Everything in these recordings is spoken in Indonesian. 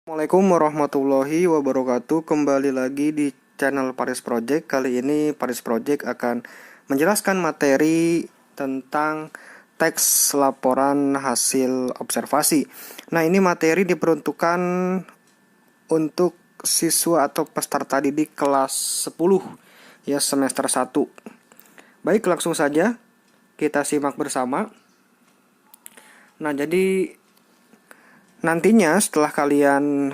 Assalamualaikum warahmatullahi wabarakatuh. Kembali lagi di channel Paris Project. Kali ini Paris Project akan menjelaskan materi tentang teks laporan hasil observasi. Nah, ini materi diperuntukkan untuk siswa atau peserta didik kelas 10 ya, semester 1. Baik, langsung saja kita simak bersama. Nah, jadi nantinya setelah kalian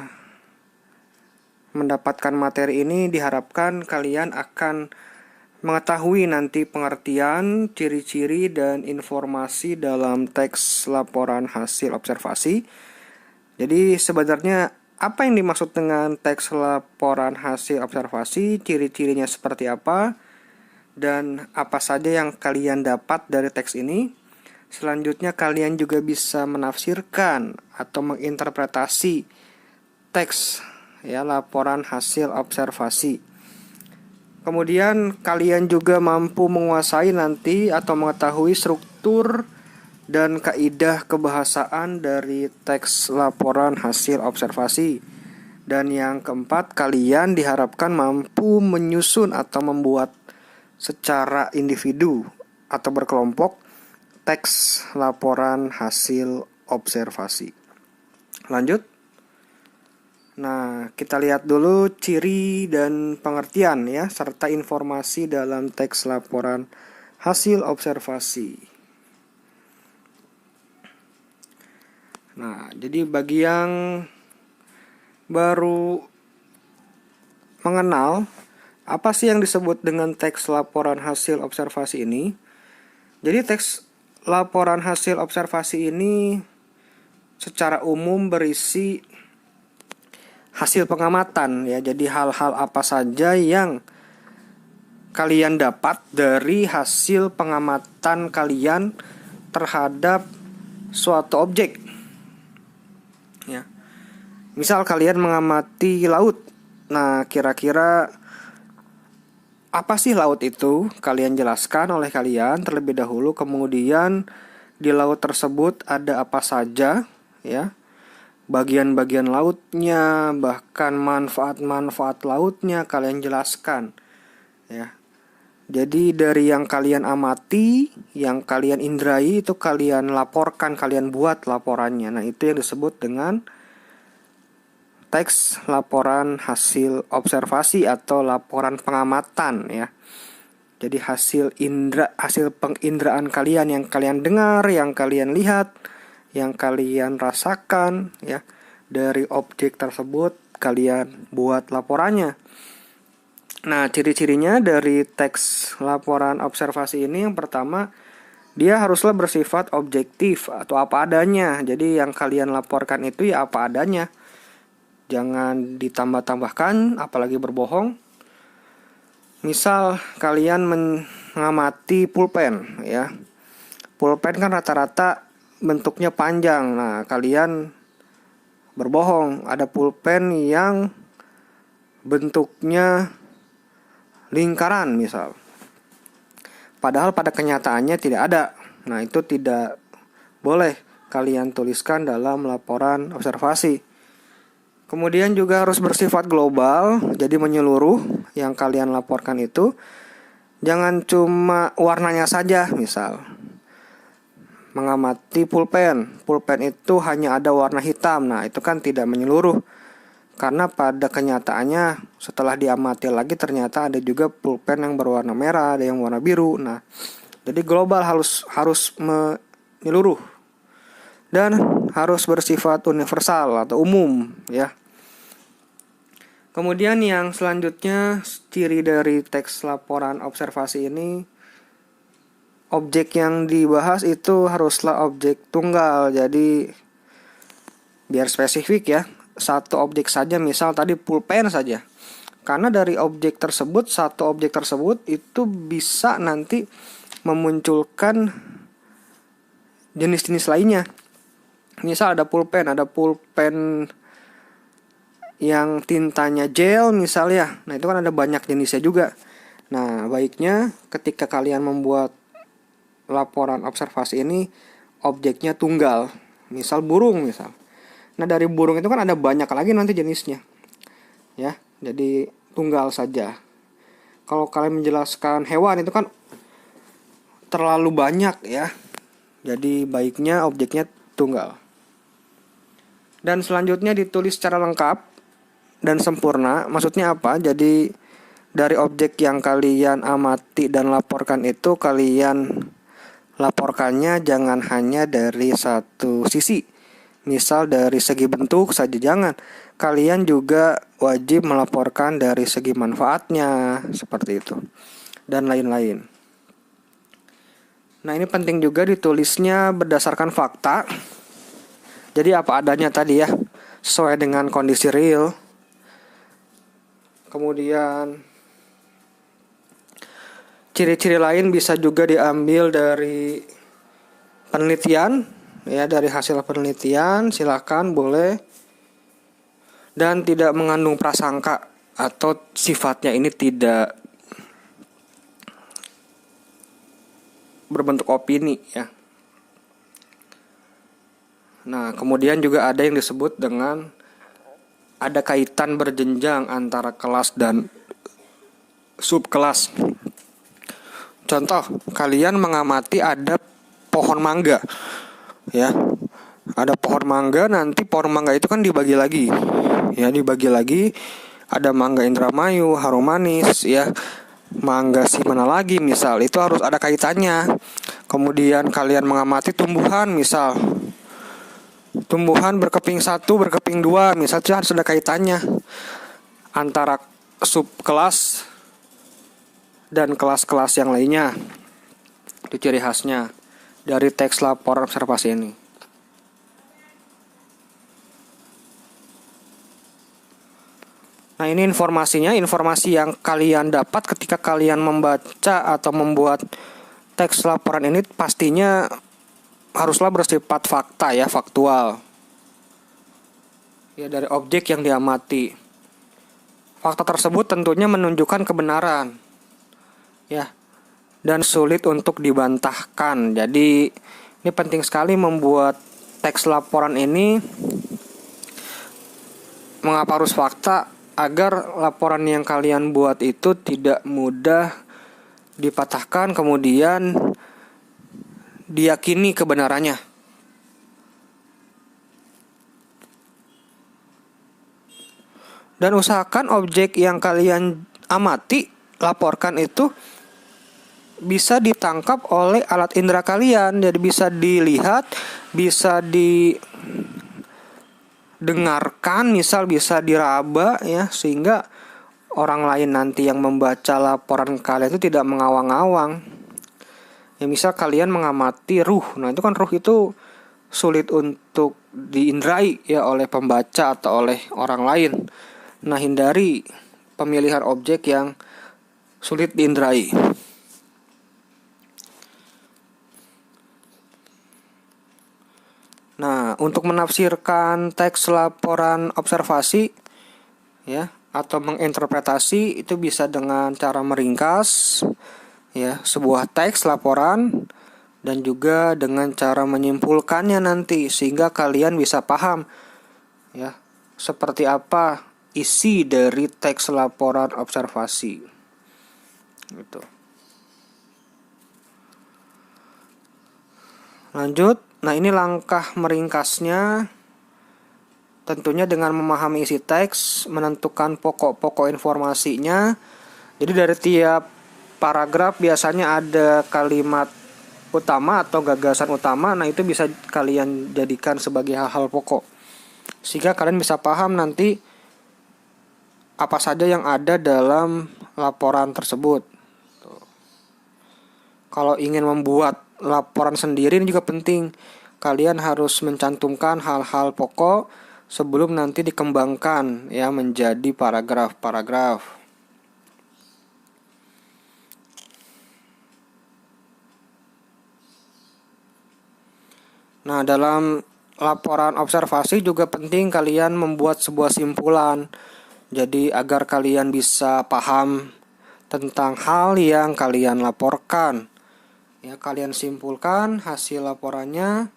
mendapatkan materi ini, diharapkan kalian akan mengetahui nanti pengertian, ciri-ciri, dan informasi dalam teks laporan hasil observasi. Jadi sebenarnya apa yang dimaksud dengan teks laporan hasil observasi, ciri-cirinya seperti apa, dan apa saja yang kalian dapat dari teks ini. Selanjutnya kalian juga bisa menafsirkan atau menginterpretasi teks ya, laporan hasil observasi. Kemudian kalian juga mampu menguasai nanti atau mengetahui struktur dan kaidah kebahasaan dari teks laporan hasil observasi. Dan yang keempat, kalian diharapkan mampu menyusun atau membuat secara individu atau berkelompok teks laporan hasil observasi. Lanjut. Nah, kita lihat dulu ciri dan pengertian ya, serta informasi dalam teks laporan hasil observasi. Nah, jadi bagi yang baru mengenal apa sih yang disebut dengan teks laporan hasil observasi ini? Jadi teks laporan hasil observasi ini secara umum berisi hasil pengamatan ya. Jadi hal-hal apa saja yang kalian dapat dari hasil pengamatan kalian terhadap suatu objek. Ya. Misal kalian mengamati laut. Nah, kira-kira apa sih laut itu? Kalian jelaskan oleh kalian terlebih dahulu. Kemudian di laut tersebut ada apa saja ya, bagian-bagian lautnya, bahkan manfaat-manfaat lautnya kalian jelaskan ya. Jadi dari yang kalian amati, yang kalian indrai, itu kalian laporkan, kalian buat laporannya. Nah, itu yang disebut dengan teks laporan hasil observasi atau laporan pengamatan ya. Jadi hasil penginderaan kalian, yang kalian dengar, yang kalian lihat, yang kalian rasakan ya, dari objek tersebut kalian buat laporannya. Nah, ciri-cirinya dari teks laporan observasi ini, yang pertama, dia haruslah bersifat objektif atau apa adanya. Jadi yang kalian laporkan itu ya apa adanya. Jangan ditambah-tambahkan, apalagi berbohong. Misal kalian mengamati pulpen ya. Pulpen kan rata-rata bentuknya panjang. Nah, kalian berbohong, ada pulpen yang bentuknya lingkaran misal. Padahal pada kenyataannya tidak ada. Nah, itu tidak boleh kalian tuliskan dalam laporan observasi. Kemudian juga harus bersifat global, jadi menyeluruh yang kalian laporkan itu. Jangan cuma warnanya saja, misal mengamati pulpen. Pulpen itu hanya ada warna hitam, nah itu kan tidak menyeluruh. Karena pada kenyataannya setelah diamati lagi ternyata ada juga pulpen yang berwarna merah, ada yang warna biru. Nah, jadi global harus menyeluruh. Dan harus bersifat universal atau umum ya. Kemudian yang selanjutnya, ciri dari teks laporan observasi ini, objek yang dibahas itu haruslah objek tunggal. Jadi biar spesifik ya, satu objek saja, misal tadi pulpen saja. Karena dari objek tersebut, satu objek tersebut itu bisa nanti memunculkan jenis-jenis lainnya. Misal ada pulpen yang tintanya gel misalnya. Nah, itu kan ada banyak jenisnya juga. Nah, baiknya ketika kalian membuat laporan observasi ini, objeknya tunggal. Misal burung misal. Nah, dari burung itu kan ada banyak lagi nanti jenisnya. Ya, jadi tunggal saja. Kalau kalian menjelaskan hewan itu kan terlalu banyak ya. Jadi baiknya objeknya tunggal. Dan selanjutnya ditulis secara lengkap dan sempurna. Maksudnya apa? Jadi dari objek yang kalian amati dan laporkan itu, kalian laporkannya jangan hanya dari satu sisi. Misal dari segi bentuk saja jangan. Kalian juga wajib melaporkan dari segi manfaatnya, seperti itu. Dan lain-lain. Nah, ini penting juga ditulisnya berdasarkan fakta. Jadi apa adanya tadi ya, sesuai dengan kondisi real. Kemudian ciri-ciri lain bisa juga diambil dari penelitian, ya, dari hasil penelitian, silakan boleh. Dan tidak mengandung prasangka atau sifatnya ini tidak berbentuk opini ya. Nah, kemudian juga ada yang disebut dengan ada kaitan berjenjang antara kelas dan subkelas. Contoh, kalian mengamati ada pohon mangga. Ya. Ada pohon mangga, nanti pohon mangga itu kan dibagi lagi. Ya, dibagi lagi. Ada mangga Indramayu, harum manis ya. Mangga si mana lagi misal, itu harus ada kaitannya. Kemudian kalian mengamati tumbuhan misal, tumbuhan berkeping 1, berkeping 2 misal, itu harus ada kaitannya antara subkelas dan kelas-kelas yang lainnya. Itu ciri khasnya dari teks laporan observasi ini. Nah, ini informasinya, informasi yang kalian dapat ketika kalian membaca atau membuat teks laporan ini pastinya haruslah bersifat fakta ya, faktual. Ya, dari objek yang diamati. Fakta tersebut tentunya menunjukkan kebenaran. Ya. Dan sulit untuk dibantahkan. Jadi, ini penting sekali membuat teks laporan ini. Mengapa harus fakta? Agar laporan yang kalian buat itu tidak mudah dipatahkan, kemudian diyakini kebenarannya. Dan usahakan objek yang kalian amati, laporkan itu bisa ditangkap oleh alat indera kalian. Jadi bisa dilihat, bisa dengarkan, misal bisa diraba ya, sehingga orang lain nanti yang membaca laporan kalian itu tidak mengawang-awang. Ya, misal kalian mengamati ruh. Nah, itu kan ruh itu sulit untuk diindrai ya oleh pembaca atau oleh orang lain. Nah, hindari pemilihan objek yang sulit diindrai. Nah, untuk menafsirkan teks laporan observasi ya atau menginterpretasi itu bisa dengan cara meringkas ya sebuah teks laporan, dan juga dengan cara menyimpulkannya nanti sehingga kalian bisa paham ya seperti apa isi dari teks laporan observasi. Gitu. Lanjut. Nah, ini langkah meringkasnya. Tentunya dengan memahami isi teks, menentukan pokok-pokok informasinya. Jadi dari tiap paragraf biasanya ada kalimat utama atau gagasan utama. Nah, itu bisa kalian jadikan sebagai hal-hal pokok, sehingga kalian bisa paham nanti apa saja yang ada dalam laporan tersebut. Kalau ingin membuat laporan sendiri ini juga penting. Kalian harus mencantumkan hal-hal pokok sebelum nanti dikembangkan ya menjadi paragraf-paragraf. Nah, dalam laporan observasi juga penting kalian membuat sebuah simpulan. Jadi agar kalian bisa paham tentang hal yang kalian laporkan. Ya, kalian simpulkan hasil laporannya.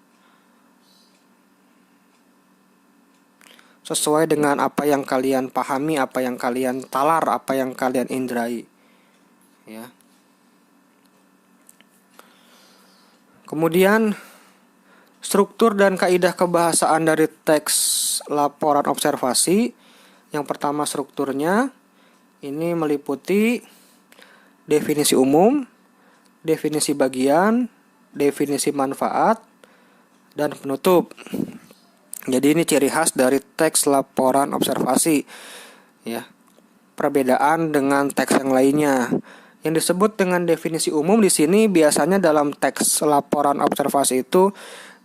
sesuai dengan apa yang kalian pahami, apa yang kalian talar, apa yang kalian indrai. Ya. Kemudian struktur dan kaidah kebahasaan dari teks laporan observasi. Yang pertama strukturnya ini meliputi definisi umum, definisi bagian, definisi manfaat, dan penutup. Jadi ini ciri khas dari teks laporan observasi. Ya. Perbedaan dengan teks yang lainnya. Yang disebut dengan definisi umum di sini biasanya dalam teks laporan observasi itu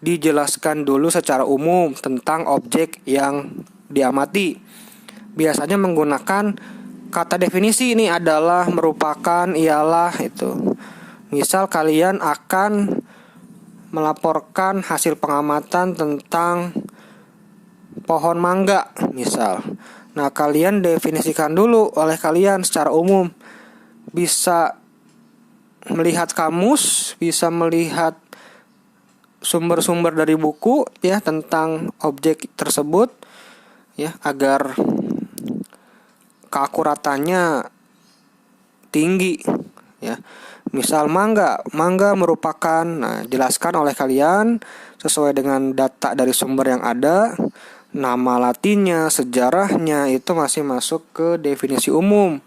dijelaskan dulu secara umum tentang objek yang diamati. Biasanya menggunakan kata definisi ini adalah, merupakan, ialah itu. Misal kalian akan melaporkan hasil pengamatan tentang pohon mangga misal. Nah, kalian definisikan dulu oleh kalian secara umum. Bisa melihat kamus, bisa melihat sumber-sumber dari buku ya tentang objek tersebut ya, agar keakuratannya tinggi ya. Misal mangga merupakan, jelaskan oleh kalian sesuai dengan data dari sumber yang ada, nama latinnya, sejarahnya itu masih masuk ke definisi umum.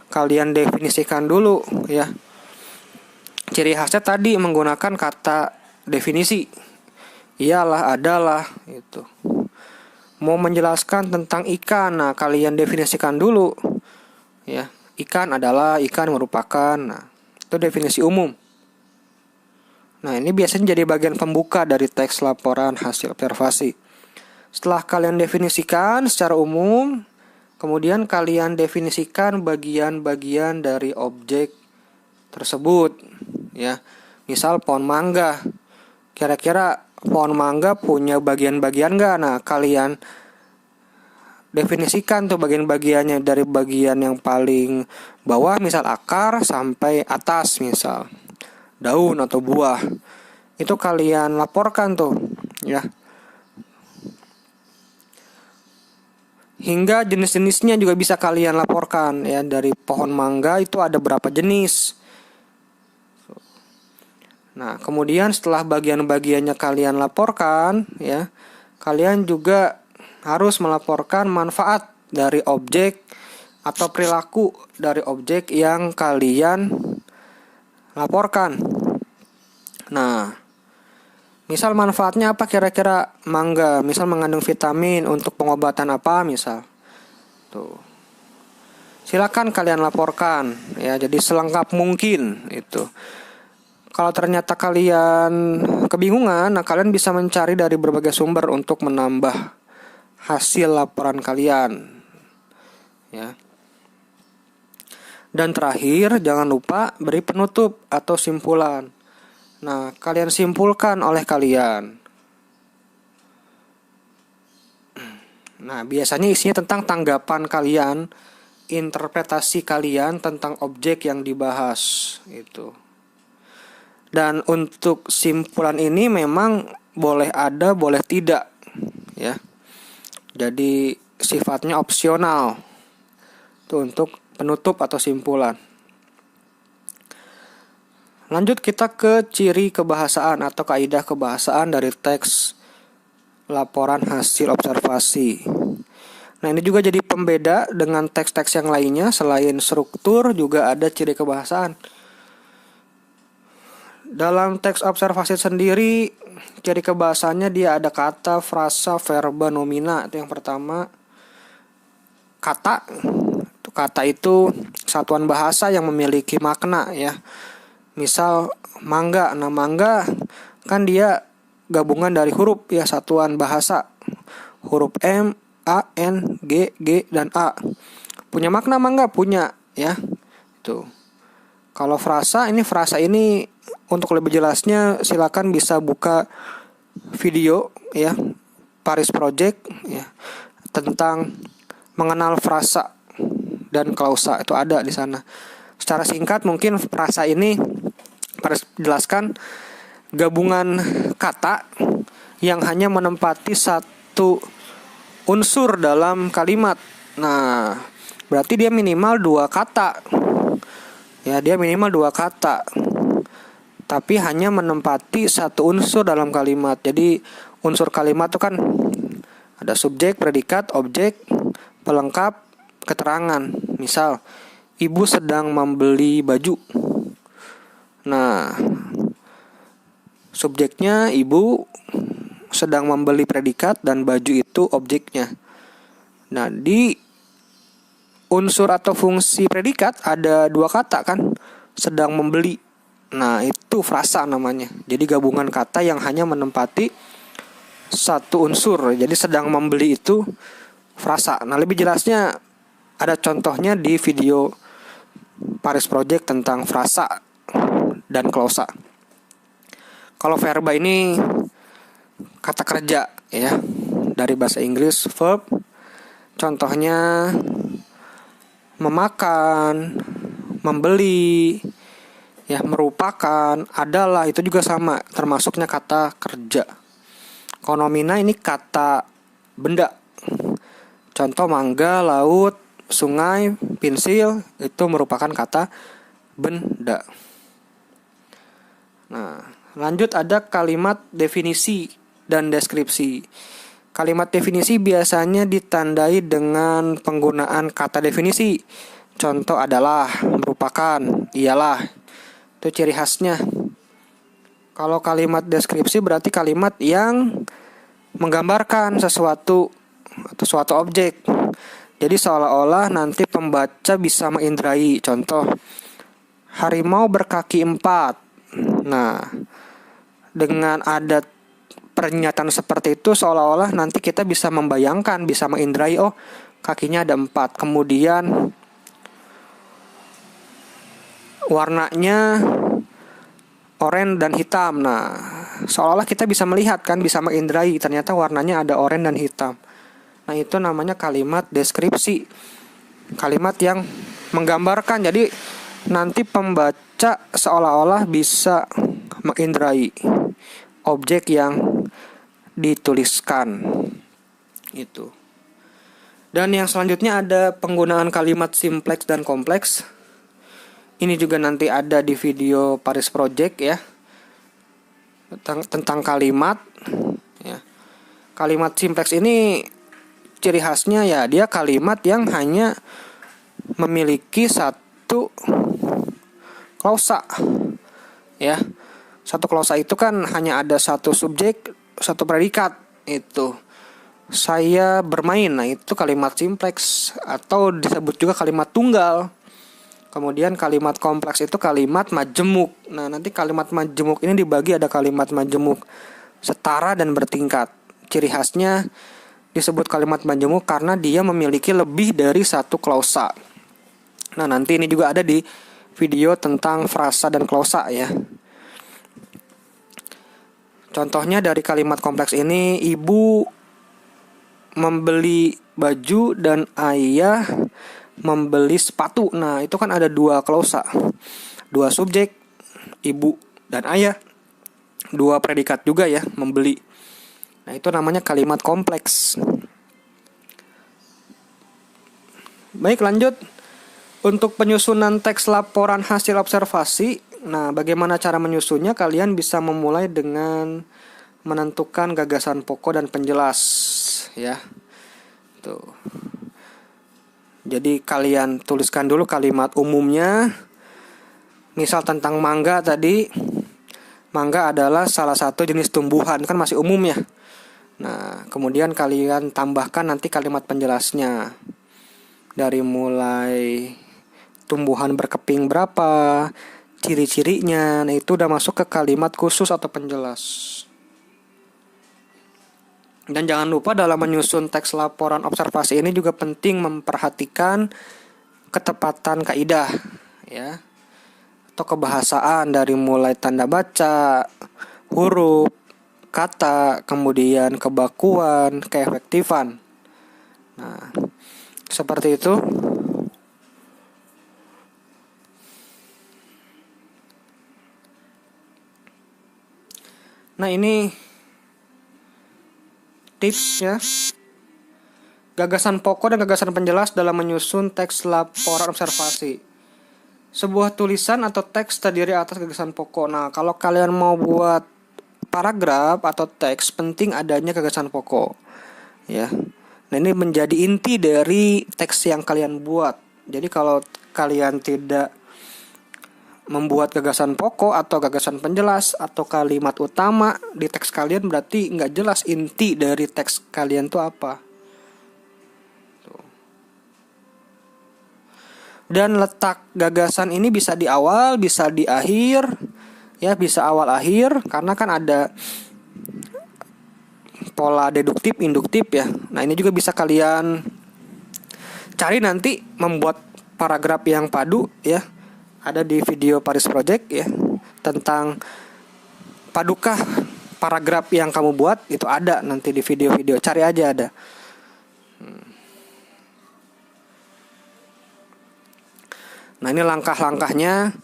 Kalian definisikan dulu ya. Ciri khasnya tadi menggunakan kata definisi. Iyalah, adalah itu. Mau menjelaskan tentang ikan, nah kalian definisikan dulu ya. Ikan adalah, ikan merupakan, nah itu definisi umum. Nah ini biasanya jadi bagian pembuka dari teks laporan hasil observasi. Setelah kalian definisikan secara umum, kemudian kalian definisikan bagian-bagian dari objek tersebut ya. Misal pohon mangga. Kira-kira pohon mangga punya bagian-bagian enggak? Nah, kalian definisikan tuh bagian-bagiannya dari bagian yang paling bawah misal akar sampai atas misal daun atau buah. Itu kalian laporkan tuh ya. Hingga jenis-jenisnya juga bisa kalian laporkan ya. Dari pohon mangga itu ada berapa jenis. Nah, kemudian setelah bagian-bagiannya kalian laporkan ya, kalian juga harus melaporkan manfaat dari objek atau perilaku dari objek yang kalian laporkan. Nah, misal manfaatnya apa kira-kira mangga? Misal mengandung vitamin untuk pengobatan apa misal? Tuh. Silakan kalian laporkan ya, jadi selengkap mungkin itu. Kalau ternyata kalian kebingungan, nah kalian bisa mencari dari berbagai sumber untuk menambah hasil laporan kalian. Ya. Dan terakhir, jangan lupa beri penutup atau simpulan. Nah, kalian simpulkan oleh kalian. Nah, biasanya isinya tentang tanggapan kalian, interpretasi kalian tentang objek yang dibahas itu. Dan untuk simpulan ini memang boleh ada, boleh tidak, ya. Jadi sifatnya opsional. Itu untuk penutup atau simpulan. Lanjut kita ke ciri kebahasaan atau kaidah kebahasaan dari teks laporan hasil observasi. Nah, ini juga jadi pembeda dengan teks-teks yang lainnya. Selain struktur juga ada ciri kebahasaan. Dalam teks observasi sendiri, ciri kebahasaannya dia ada kata, frasa, verba, nomina. Itu yang pertama. Kata itu satuan bahasa yang memiliki makna ya. Misal mangga, nah mangga kan dia gabungan dari huruf ya, satuan bahasa. Huruf M, A, N, G, G, dan A. Punya makna mangga? Punya ya. Itu. Kalau frasa ini untuk lebih jelasnya silakan bisa buka video ya, Paris Project ya, tentang mengenal frasa dan klausa, itu ada di sana. Secara singkat mungkin frasa ini Paris jelaskan gabungan kata yang hanya menempati satu unsur dalam kalimat. Nah, berarti dia minimal 2 kata. Ya, dia minimal 2 kata. Tapi hanya menempati satu unsur dalam kalimat. Jadi unsur kalimat itu kan ada subjek, predikat, objek, pelengkap, keterangan. Misal, ibu sedang membeli baju. Nah, subjeknya ibu, sedang membeli predikat, dan baju itu objeknya. Nah, di unsur atau fungsi predikat ada 2 kata kan, sedang membeli. Nah, itu frasa namanya. Jadi gabungan kata yang hanya menempati satu unsur. Jadi sedang membeli itu frasa. Nah, lebih jelasnya ada contohnya di video Paris Project tentang frasa dan klausa. Kalau verba ini kata kerja ya, dari bahasa Inggris verb. Contohnya memakan, membeli, ya, merupakan, adalah, itu juga sama, termasuknya kata kerja. Konomina ini kata benda. Contoh mangga, laut, sungai, pensil, itu merupakan kata benda. Nah, lanjut ada kalimat definisi dan deskripsi. Kalimat definisi biasanya ditandai dengan penggunaan kata definisi. Contoh adalah, merupakan, ialah. Itu ciri khasnya. Kalau kalimat deskripsi berarti kalimat yang menggambarkan sesuatu atau suatu objek. Jadi seolah-olah nanti pembaca bisa mengindrai. Contoh, harimau berkaki 4. Nah, dengan ada pernyataan seperti itu seolah-olah nanti kita bisa membayangkan, bisa mengindrai, oh kakinya ada 4. Kemudian warnanya oranye dan hitam. Nah, seolah-olah kita bisa melihat kan, bisa mengindrai ternyata warnanya ada oranye dan hitam. Nah, itu namanya kalimat deskripsi. Kalimat yang menggambarkan. Jadi nanti pembaca seolah-olah bisa mengindrai objek yang dituliskan. Itu. Dan yang selanjutnya ada penggunaan kalimat simpleks dan kompleks. Ini juga nanti ada di video Paris Project ya. Tentang kalimat ya. Kalimat simpleks ini ciri khasnya ya dia kalimat yang hanya memiliki satu klausa. Ya. Satu klausa itu kan hanya ada satu subjek, satu predikat. Itu. Saya bermain. Nah, itu kalimat simpleks atau disebut juga kalimat tunggal. Kemudian kalimat kompleks itu kalimat majemuk. Nah, nanti kalimat majemuk ini dibagi ada kalimat majemuk setara dan bertingkat. Ciri khasnya disebut kalimat majemuk karena dia memiliki lebih dari satu klausa. Nah, nanti ini juga ada di video tentang frasa dan klausa ya. Contohnya dari kalimat kompleks ini, ibu membeli baju dan ayah membeli sepatu. Nah, itu kan ada 2 klausa. 2 subjek, ibu dan ayah. 2 predikat juga ya, membeli. Nah, itu namanya kalimat kompleks. Baik, lanjut. Untuk penyusunan teks laporan hasil observasi. Nah, bagaimana cara menyusunnya? Kalian bisa memulai dengan menentukan gagasan pokok dan penjelas ya. Tuh. Jadi kalian tuliskan dulu kalimat umumnya. Misal tentang mangga tadi. Mangga adalah salah satu jenis tumbuhan, kan masih umum ya. Nah, kemudian kalian tambahkan nanti kalimat penjelasnya. Dari mulai tumbuhan berkeping berapa, ciri-cirinya. Nah, itu udah masuk ke kalimat khusus atau penjelas. Dan jangan lupa dalam menyusun teks laporan observasi ini juga penting memperhatikan ketepatan kaidah ya. Atau kebahasaan dari mulai tanda baca, huruf, kata, kemudian kebakuan, keefektifan. Nah, seperti itu. Nah, ini tipsnya Gagasan pokok dan gagasan penjelas dalam menyusun teks laporan observasi. Sebuah tulisan atau teks terdiri atas gagasan pokok. Nah, kalau kalian mau buat paragraf atau teks, penting adanya gagasan pokok. Ya. Nah, ini menjadi inti dari teks yang kalian buat. Jadi kalau kalian tidak membuat gagasan pokok atau gagasan penjelas atau kalimat utama di teks kalian, berarti nggak jelas inti dari teks kalian itu apa. Dan letak gagasan ini bisa di awal, bisa di akhir, ya bisa awal akhir, karena kan ada pola deduktif, induktif ya. Nah ini juga bisa kalian cari nanti membuat paragraf yang padu ya. Ada di video Paris Project ya, tentang padukah paragraf yang kamu buat, itu ada nanti di video-video, cari aja ada. Nah ini langkah-langkahnya,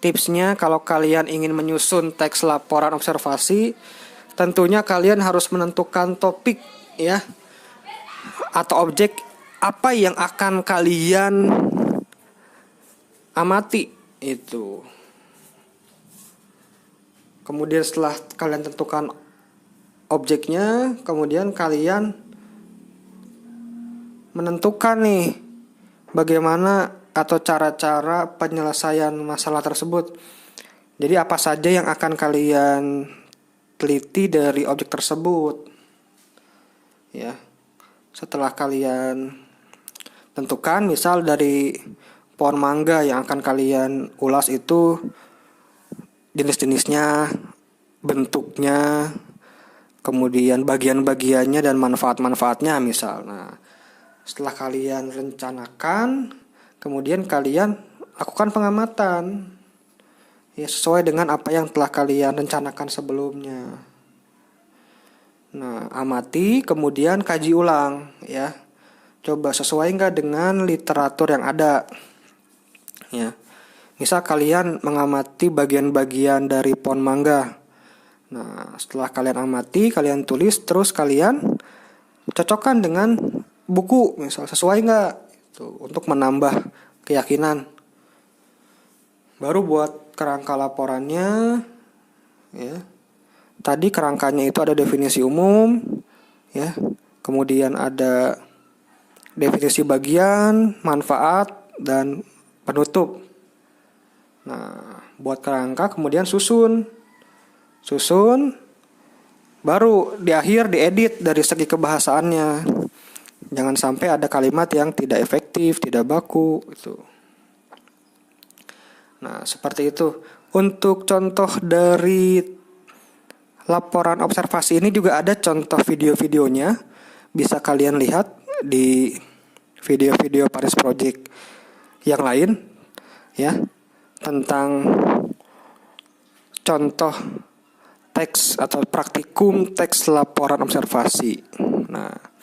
tipsnya kalau kalian ingin menyusun teks laporan observasi, tentunya kalian harus menentukan topik ya, atau objek apa yang akan kalian amati itu. Kemudian setelah kalian tentukan objeknya, kemudian kalian menentukan nih bagaimana atau cara-cara penyelesaian masalah tersebut. Jadi apa saja yang akan kalian teliti dari objek tersebut. Ya. Setelah kalian tentukan, misal dari pohon mangga yang akan kalian ulas itu jenis-jenisnya, bentuknya, kemudian bagian-bagiannya dan manfaat-manfaatnya misal. Nah, setelah kalian rencanakan, kemudian kalian lakukan pengamatan ya sesuai dengan apa yang telah kalian rencanakan sebelumnya. Nah, amati kemudian kaji ulang ya. Coba sesuai nggak dengan literatur yang ada. Ya. Misal kalian mengamati bagian-bagian dari pohon mangga. Nah, setelah kalian amati, kalian tulis, terus kalian cocokkan dengan buku, misal sesuai nggak? Untuk menambah keyakinan. Baru buat kerangka laporannya ya. Tadi kerangkanya itu ada definisi umum ya. Kemudian ada definisi bagian, manfaat dan penutup. Nah, buat kerangka kemudian susun baru di akhir diedit dari segi kebahasaannya. Jangan sampai ada kalimat yang tidak efektif, tidak baku gitu. Nah, seperti itu. Untuk contoh dari laporan observasi ini juga ada contoh video-videonya. Bisa kalian lihat di video-video Paris Project yang lain ya, tentang contoh teks atau praktikum teks laporan observasi. Nah,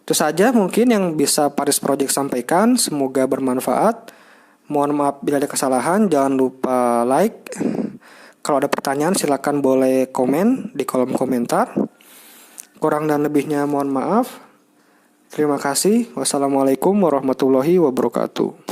itu saja mungkin yang bisa Paris Project sampaikan. Semoga bermanfaat. Mohon maaf bila ada kesalahan. Jangan lupa like. Kalau ada pertanyaan silakan boleh komen di kolom komentar. Kurang dan lebihnya mohon maaf. Terima kasih. Wassalamualaikum warahmatullahi wabarakatuh.